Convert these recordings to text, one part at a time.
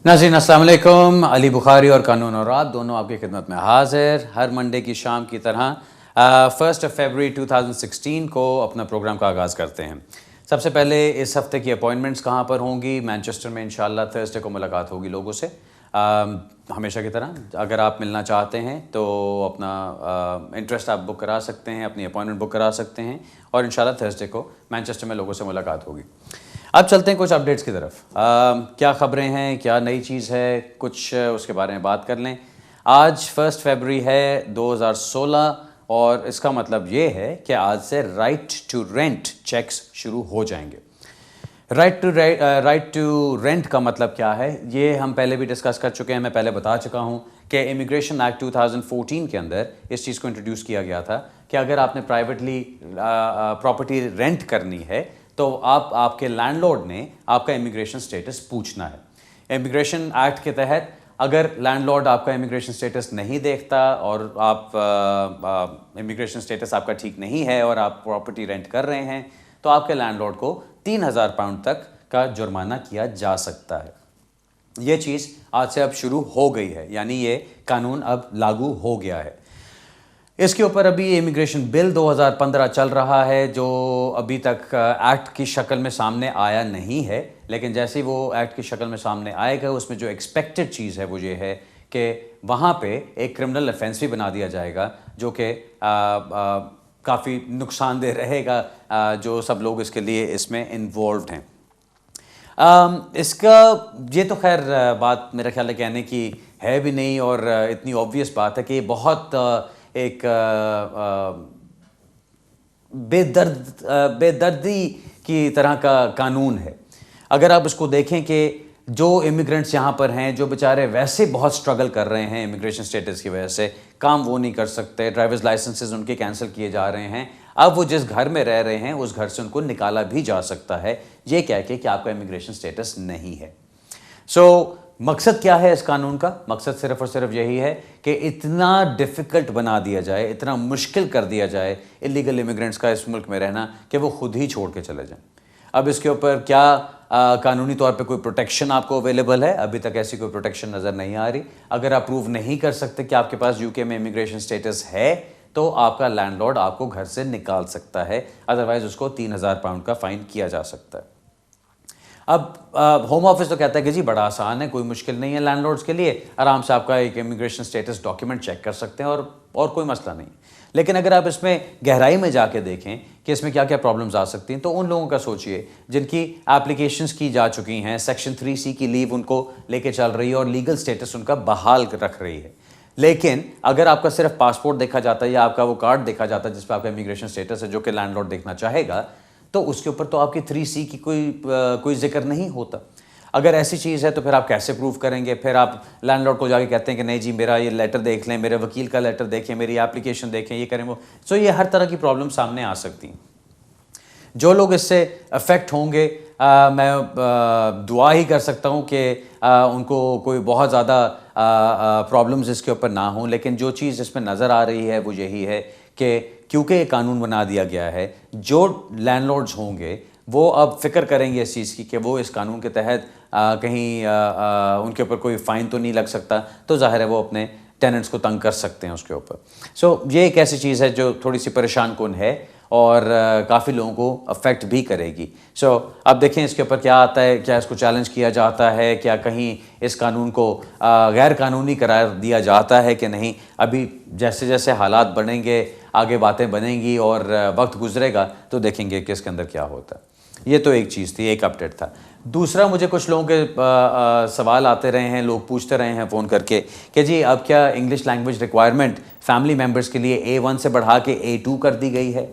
नाज़रीन अस्सलाम वालेकुम। अली बुखारी और कानून और रात दोनों आपकी खिदमत में हाजिर। हर मंडे की शाम की तरह 1 फरवरी 2016 को अपना प्रोग्राम का आगाज़ करते हैं। सबसे पहले इस हफ्ते की अपॉइंटमेंट्स कहाँ पर होंगी? मैनचेस्टर में इंशाल्लाह थर्सडे को मुलाकात होगी लोगों से। हमेशा की तरह अगर आप मिलना चाहते हैं तो अपना इंटरेस्ट आप बुक करा सकते हैं, अपनी अपॉइंटमेंट बुक करा सकते हैं और इंशाल्लाह थर्सडे को मैनचेस्टर में लोगों से मुलाकात होगी। अब चलते हैं कुछ अपडेट्स की तरफ। क्या ख़बरें हैं, क्या नई चीज़ है, कुछ उसके बारे में बात कर लें। आज 1 फरवरी है 2016 और इसका मतलब ये है कि आज से राइट टू रेंट चेक्स शुरू हो जाएंगे। राइट टू रेंट का मतलब क्या है, ये हम पहले भी डिस्कस कर चुके हैं। मैं पहले बता चुका हूँ कि इमिग्रेशन एक्ट 2014 के अंदर इस चीज़ को इंट्रोड्यूस किया गया था कि अगर आपने प्राइवेटली प्रॉपर्टी रेंट करनी है तो आपके लैंडलॉर्ड ने आपका इमिग्रेशन स्टेटस पूछना है। इमिग्रेशन एक्ट के तहत अगर लैंडलॉर्ड आपका इमिग्रेशन स्टेटस नहीं देखता और आप इमिग्रेशन स्टेटस आपका ठीक नहीं है और आप प्रॉपर्टी रेंट कर रहे हैं तो आपके लैंडलॉर्ड को 3,000 पाउंड तक का जुर्माना किया जा सकता है। ये चीज़ आज से अब शुरू हो गई है, यानी ये कानून अब लागू हो गया है। इसके ऊपर अभी इमिग्रेशन बिल 2015 चल रहा है जो अभी तक एक्ट की शक्ल में सामने आया नहीं है, लेकिन जैसे ही वो एक्ट की शक्ल में सामने आएगा उसमें जो एक्सपेक्टेड चीज़ है वो ये है कि वहाँ पे एक क्रिमिनल ऑफेंस भी बना दिया जाएगा जो कि काफ़ी नुकसानदेह रहेगा जो सब लोग इसके लिए इसमें इन्वॉल्व हैं। इसका ये तो खैर बात मेरा ख्याल है कहने की है भी नहीं और इतनी ऑब्वियस बात है कि बहुत एक बेदर्दी की तरह का कानून है। अगर आप इसको देखें कि जो इमिग्रेंट्स यहाँ पर हैं जो बेचारे वैसे बहुत स्ट्रगल कर रहे हैं इमिग्रेशन स्टेटस की वजह से, काम वो नहीं कर सकते, ड्राइवर्स लाइसेंसेस उनके कैंसिल किए जा रहे हैं, अब वो जिस घर में रह रहे हैं उस घर से उनको निकाला भी जा सकता है ये कह के कि आपका इमिग्रेशन स्टेटस नहीं है। मकसद क्या है इस कानून का? मकसद सिर्फ और सिर्फ यही है कि इतना डिफ़िकल्ट बना दिया जाए, इतना मुश्किल कर दिया जाए इलीगल इमिग्रेंट्स का इस मुल्क में रहना कि वो खुद ही छोड़ के चले जाएं। अब इसके ऊपर क्या कानूनी तौर पे कोई प्रोटेक्शन आपको अवेलेबल है? अभी तक ऐसी कोई प्रोटेक्शन नज़र नहीं आ रही। अगर आप प्रूव नहीं कर सकते कि आपके पास यूके में इमिग्रेशन स्टेटस है तो आपका लैंडलॉर्ड आपको घर से निकाल सकता है, अदरवाइज़ उसको 3,000 पाउंड का फ़ाइन किया जा सकता है। अब होम ऑफिस तो कहता है कि जी बड़ा आसान है, कोई मुश्किल नहीं है, लैंडलॉर्ड्स के लिए आराम से आपका एक इमिग्रेशन स्टेटस डॉक्यूमेंट चेक कर सकते हैं और कोई मसला नहीं। लेकिन अगर आप इसमें गहराई में जाके देखें कि इसमें क्या क्या प्रॉब्लम्स आ सकती हैं तो उन लोगों का सोचिए जिनकी एप्लीकेशंस की जा चुकी हैं, सेक्शन 3C की लीव उनको लेके चल रही है और लीगल स्टेटस उनका बहाल रख रही है। लेकिन अगर आपका सिर्फ पासपोर्ट देखा जाता है या आपका वो कार्ड देखा जाता है जिस पर आपका इमिग्रेशन स्टेटस है जो कि लैंडलॉर्ड देखना चाहेगा तो उसके ऊपर तो आपकी 3C की कोई जिक्र नहीं होता। अगर ऐसी चीज़ है तो फिर आप कैसे प्रूव करेंगे? फिर आप लैंडलॉर्ड को जाके कहते हैं कि नहीं जी मेरा ये लेटर देख लें, मेरे वकील का लेटर देखें, मेरी एप्लीकेशन देखें, ये करें वो। सो ये हर तरह की प्रॉब्लम सामने आ सकती हैं। जो लोग इससे अफेक्ट होंगे मैं दुआ ही कर सकता हूँ कि उनको कोई बहुत ज़्यादा प्रॉब्लम्स इसके ऊपर ना हों। लेकिन जो चीज़ इसमें नज़र आ रही है वो यही है कि क्योंकि ये कानून बना दिया गया है, जो लैंडलॉर्ड्स होंगे वो अब फिक्र करेंगे इस चीज़ की कि वो इस कानून के तहत कहीं उनके ऊपर कोई फ़ाइन तो नहीं लग सकता, तो जाहिर है वो अपने टेनेंट्स को तंग कर सकते हैं उसके ऊपर। ये एक ऐसी चीज़ है जो थोड़ी सी परेशान कुन है और काफ़ी लोगों को अफेक्ट भी करेगी। अब देखें इसके ऊपर क्या आता है, क्या इसको चैलेंज किया जाता है, क्या कहीं इस कानून को गैर कानूनी करार दिया जाता है कि नहीं। अभी जैसे जैसे हालात बढ़ेंगे, आगे बातें बनेंगी और वक्त गुजरेगा तो देखेंगे कि इसके अंदर क्या होता है। ये तो एक चीज़ थी, एक अपडेट था। दूसरा, मुझे कुछ लोगों के सवाल आते रहे हैं, लोग पूछते रहे हैं फ़ोन करके कि जी अब क्या English language requirement family members के लिए A1 से बढ़ा के A2 कर दी गई है?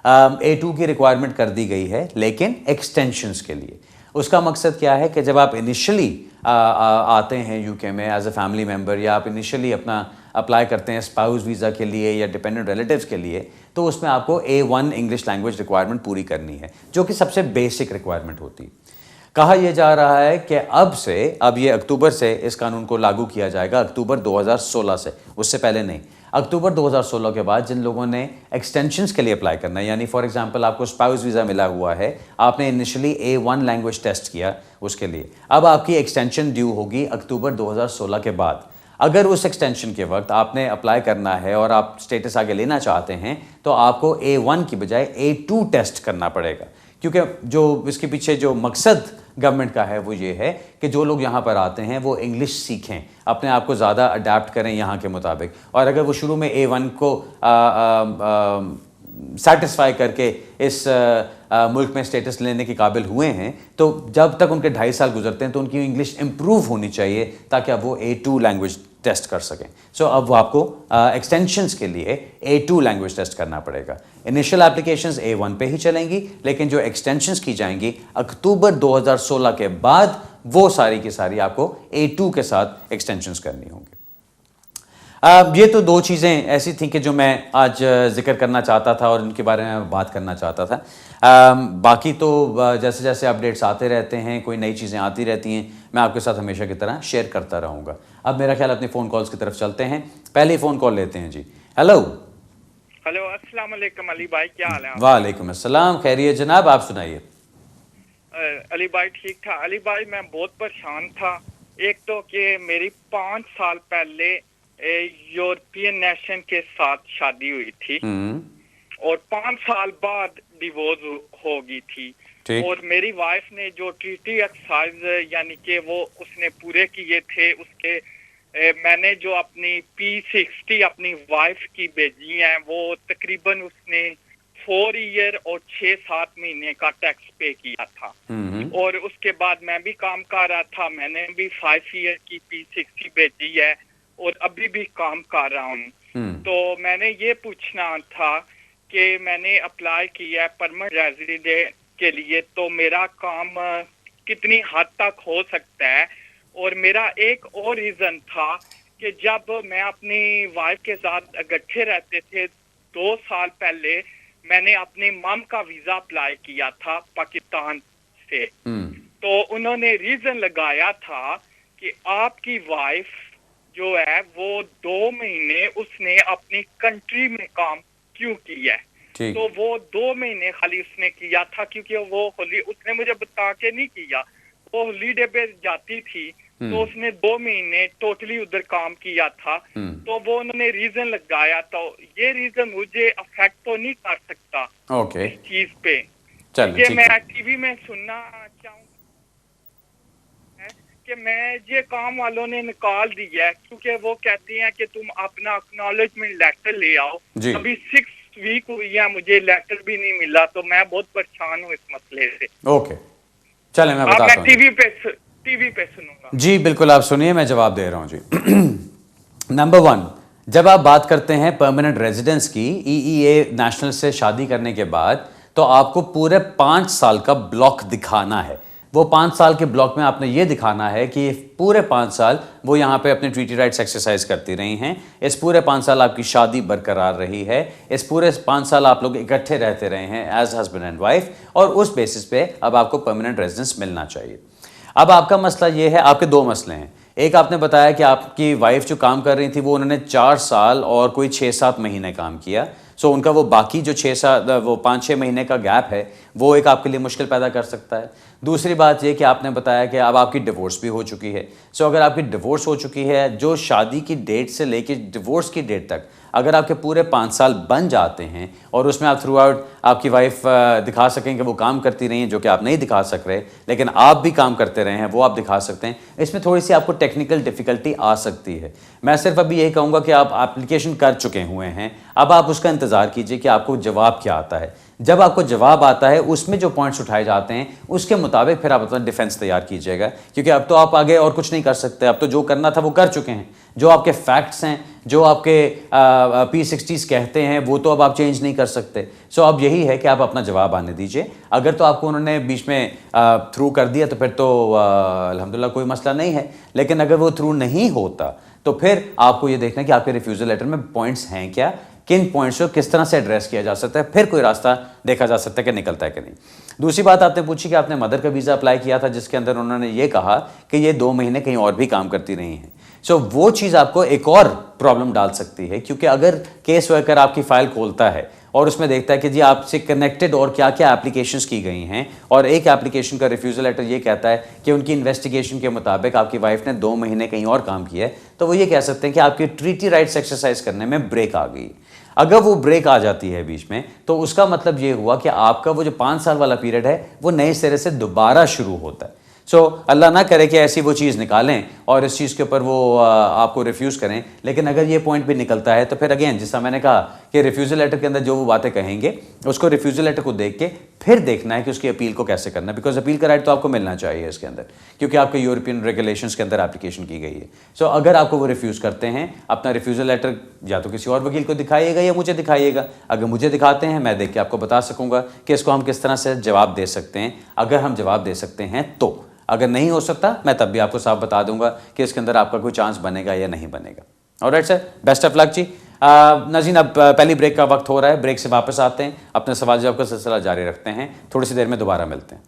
A2 की रिक्वायरमेंट कर दी गई है लेकिन एक्सटेंशंस के लिए। उसका मकसद क्या है कि जब आप इनिशियली आते हैं यूके में एज अ फैमिली मेम्बर या आप इनिशियली अपना अप्लाई करते हैं स्पाउस वीज़ा के लिए या डिपेंडेंट रिलेटिव्स के लिए तो उसमें आपको A1 इंग्लिश लैंग्वेज रिक्वायरमेंट पूरी करनी है जो कि सबसे बेसिक रिक्वायरमेंट होती है। कहा यह जा रहा है कि अब ये अक्टूबर से इस कानून को लागू किया जाएगा, अक्टूबर 2016 से, उससे पहले नहीं। अक्टूबर 2016 के बाद जिन लोगों ने एक्सटेंशंस के लिए अप्लाई करना है, यानी फॉर एग्जांपल आपको स्पाउस वीज़ा मिला हुआ है, आपने इनिशियली A1 लैंग्वेज टेस्ट किया उसके लिए, अब आपकी एक्सटेंशन ड्यू होगी अक्टूबर 2016 के बाद। अगर उस एक्सटेंशन के वक्त आपने अप्लाई करना है और आप स्टेटस आगे लेना चाहते हैं तो आपको A1 की बजाय A2 टेस्ट करना पड़ेगा, क्योंकि जो इसके पीछे जो मकसद गवर्नमेंट का है वो ये है कि जो लोग यहाँ पर आते हैं वो इंग्लिश सीखें, अपने आप को ज़्यादा अडेप्ट करें यहाँ के मुताबिक। और अगर वो शुरू में A1 को सेटिस्फाई करके इस मुल्क में स्टेटस लेने के काबिल हुए हैं, तो जब तक उनके 2.5 साल गुजरते हैं तो उनकी इंग्लिश इम्प्रूव होनी चाहिए ताकि अब वो A2 लैंग्वेज टेस्ट कर सकें। सो अब वो आपको एक्सटेंशंस के लिए A2 लैंग्वेज टेस्ट करना पड़ेगा। इनिशियल एप्लीकेशंस A1 पे ही चलेंगी, लेकिन जो एक्सटेंशंस की जाएंगी अक्टूबर 2016 के बाद वो सारी की सारी आपको A2 के साथ एक्सटेंशंस करनी होंगी। ये तो दो चीज़ें ऐसी थी कि जो मैं आज जिक्र करना चाहता था और इनके बारे में बात करना चाहता था। बाकी तो जैसे जैसे अपडेट्स आते रहते हैं, कोई नई चीज़ें आती रहती हैं, मैं आपके साथ हमेशा की तरह शेयर करता रहूँगा। अब मेरा ख्याल अपनी फ़ोन कॉल्स की तरफ चलते हैं। पहले फ़ोन कॉल लेते हैं जी। हेलो अस्सलाम वालेकुम अली भाई, क्या हाल है? वालेकुम अस्सलाम, खैरियत जनाब, आप सुनाइए। अली भाई ठीक था। अली भाई मैं बहुत परेशान था। एक तो कि मेरी 5 साल पहले यूरोपियन नेशन के साथ शादी हुई थी और 5 साल बाद डिवोर्स हो गई थी। और मेरी वाइफ ने जो ट्रीटी एक्सरसाइज यानी कि वो उसने पूरे किए थे, उसके मैंने जो अपनी P60 अपनी वाइफ की भेजी है, वो तकरीबन उसने 4 ईयर और 6-7 महीने का टैक्स पे किया था। और उसके बाद मैं भी काम कर रहा था, मैंने भी 5 ईयर की P60 भेजी है और अभी भी काम कर रहा हूँ। तो मैंने ये पूछना था कि मैंने अप्लाई किया है परमानेंट रेजिडेंट के लिए, तो मेरा काम कितनी हद तक हो सकता है? और मेरा एक और रीज़न था कि जब मैं अपनी वाइफ के साथ इकट्ठे रहते थे 2 साल पहले, मैंने अपने मम का वीज़ा अप्लाई किया था पाकिस्तान से। तो उन्होंने रीज़न लगाया था कि आपकी वाइफ जो है वो 2 महीने उसने अपनी कंट्री में काम क्यों किया है। तो वो 2 महीने खाली उसने किया था, क्योंकि वो उसने मुझे बता के नहीं किया, वो हॉलीडे पे जाती थी तो उसने 2 महीने टोटली उधर काम किया था। तो वो उन्होंने रीजन लगाया, तो ये रीजन मुझे अफेक्ट तो नहीं कर सकता इस चीज पे। ये मैं टीवी में सुनना चाहूँ कि मैं ये काम वालों ने निकाल दिया है, क्योंकि वो कहती हैं कि तुम अपना एक्नॉलेजमेंट लेटर ले आओ। अभी 6 वीक हुई है, मुझे लेटर भी नहीं मिला, तो मैं बहुत परेशान हूँ इस मसले से। ओके, चले मैं बताता हूँ। टीवी पे सुनूंगा जी, बिल्कुल, आप सुनिए, मैं जवाब दे रहा हूँ जी। नंबर 1, जब आप बात करते हैं परमानेंट रेजिडेंस की EEA नेशनल से शादी करने के बाद, तो आपको पूरे 5 साल का ब्लॉक दिखाना है। वो 5 साल के ब्लॉक में आपने ये दिखाना है कि पूरे 5 साल वो यहाँ पे अपने ट्रीटी राइट्स एक्सरसाइज करती रही हैं, इस पूरे 5 साल आपकी शादी बरकरार रही है, इस पूरे 5 साल आप लोग इकट्ठे रहते रहे हैं एज हस्बैंड एंड वाइफ, और उस बेसिस पे अब आपको परमानेंट रेजिडेंस मिलना चाहिए। अब आपका मसला ये है, आपके 2 मसले हैं। एक, आपने बताया कि आपकी वाइफ जो काम कर रही थी वो उन्होंने 4 साल और कोई 6-7 महीने काम किया, सो उनका वो बाकी जो 5-6 महीने का गैप है वो एक आपके लिए मुश्किल पैदा कर सकता है। दूसरी बात ये कि आपने बताया कि अब आपकी डिवोर्स भी हो चुकी है। सो अगर आपकी डिवोर्स हो चुकी है, जो शादी की डेट से लेके डिवोर्स की डेट तक अगर आपके पूरे 5 साल बन जाते हैं और उसमें आप थ्रू आउट आपकी वाइफ दिखा सकें कि वो काम करती रही हैं, जो कि आप नहीं दिखा सक रहे, लेकिन आप भी काम करते रहे हैं, वो आप दिखा सकते हैं, इसमें थोड़ी सी आपको टेक्निकल डिफ़िकल्टी आ सकती है। मैं सिर्फ अभी यही कहूँगा कि आप एप्लीकेशन कर चुके हुए हैं, अब आप उसका इंतज़ार कीजिए कि आपको जवाब क्या आता है। जब आपको जवाब आता है, उसमें जो पॉइंट्स उठाए जाते हैं उसके मुताबिक फिर आप अपना डिफेंस तैयार कीजिएगा, क्योंकि अब तो आप आगे और कुछ नहीं कर सकते। अब तो जो करना था वो कर चुके हैं। जो आपके फैक्ट्स हैं, जो आपके P60s कहते हैं, वो तो अब आप चेंज नहीं कर सकते। सो अब यही है कि आप अपना जवाब आने दीजिए। अगर तो आपको उन्होंने बीच में थ्रू कर दिया तो फिर तो अल्हम्दुलिल्लाह कोई मसला नहीं है, लेकिन अगर वो थ्रू नहीं होता तो फिर आपको ये देखना है कि आपके रिफ्यूज़ल लेटर में पॉइंट्स हैं क्या, किन पॉइंट्स को किस तरह से एड्रेस किया जा सकता है, फिर कोई रास्ता देखा जा सकता है कि निकलता है कि नहीं। दूसरी बात आपने पूछी कि आपने मदर का वीज़ा अप्लाई किया था, जिसके अंदर उन्होंने ये कहा कि ये 2 महीने कहीं और भी काम करती रही हैं। सो वो चीज़ आपको एक और प्रॉब्लम डाल सकती है, क्योंकि अगर केस वर्कर आपकी फाइल खोलता है और उसमें देखता है कि जी आपसे कनेक्टेड और क्या क्या एप्लीकेशंस की गई हैं, और एक एप्लीकेशन का रिफ्यूज़ल लेटर ये कहता है कि उनकी इन्वेस्टिगेशन के मुताबिक आपकी वाइफ ने 2 महीने कहीं और काम किया है, तो वो ये कह सकते हैं कि आपकी ट्रीटी राइट्स एक्सरसाइज करने में ब्रेक आ गई। अगर वो ब्रेक आ जाती है बीच में, तो उसका मतलब ये हुआ कि आपका वो जो 5 साल वाला पीरियड है वो नए सिरे से दोबारा शुरू होता है। सो अल्लाह ना करे कि ऐसी वो चीज़ निकालें और इस चीज़ के ऊपर वो आपको रिफ्यूज़ करें, लेकिन अगर ये पॉइंट भी निकलता है तो फिर अगेन जिस मैंने कहा कि रिफ्यूज़ल लेटर के अंदर जो वो बातें कहेंगे उसको रिफ्यूज़ल लेटर को देख के फिर देखना है कि उसकी अपील को कैसे करना है, बिकॉज अपील का राइट तो आपको मिलना चाहिए इसके अंदर, क्योंकि आपके यूरोपियन रेगुलेशंस के अंदर एप्लीकेशन की गई है। सो अगर आपको वो रिफ्यूज़ करते हैं, अपना रिफ्यूज़ल लेटर या तो किसी और वकील को दिखाइएगा या मुझे दिखाइएगा। अगर मुझे दिखाते हैं, मैं देख के आपको बता सकूँगा कि इसको हम किस तरह से जवाब दे सकते हैं, अगर हम जवाब दे सकते हैं तो। अगर नहीं हो सकता, मैं तब भी आपको साफ बता दूंगा कि इसके अंदर आपका कोई चांस बनेगा या नहीं बनेगा। Alright sir, best of luck जी। नाज़रीन, अब पहली ब्रेक का वक्त हो रहा है, ब्रेक से वापस आते हैं, अपने सवाल जवाब का सिलसिला जारी रखते हैं, थोड़ी सी देर में दोबारा मिलते हैं।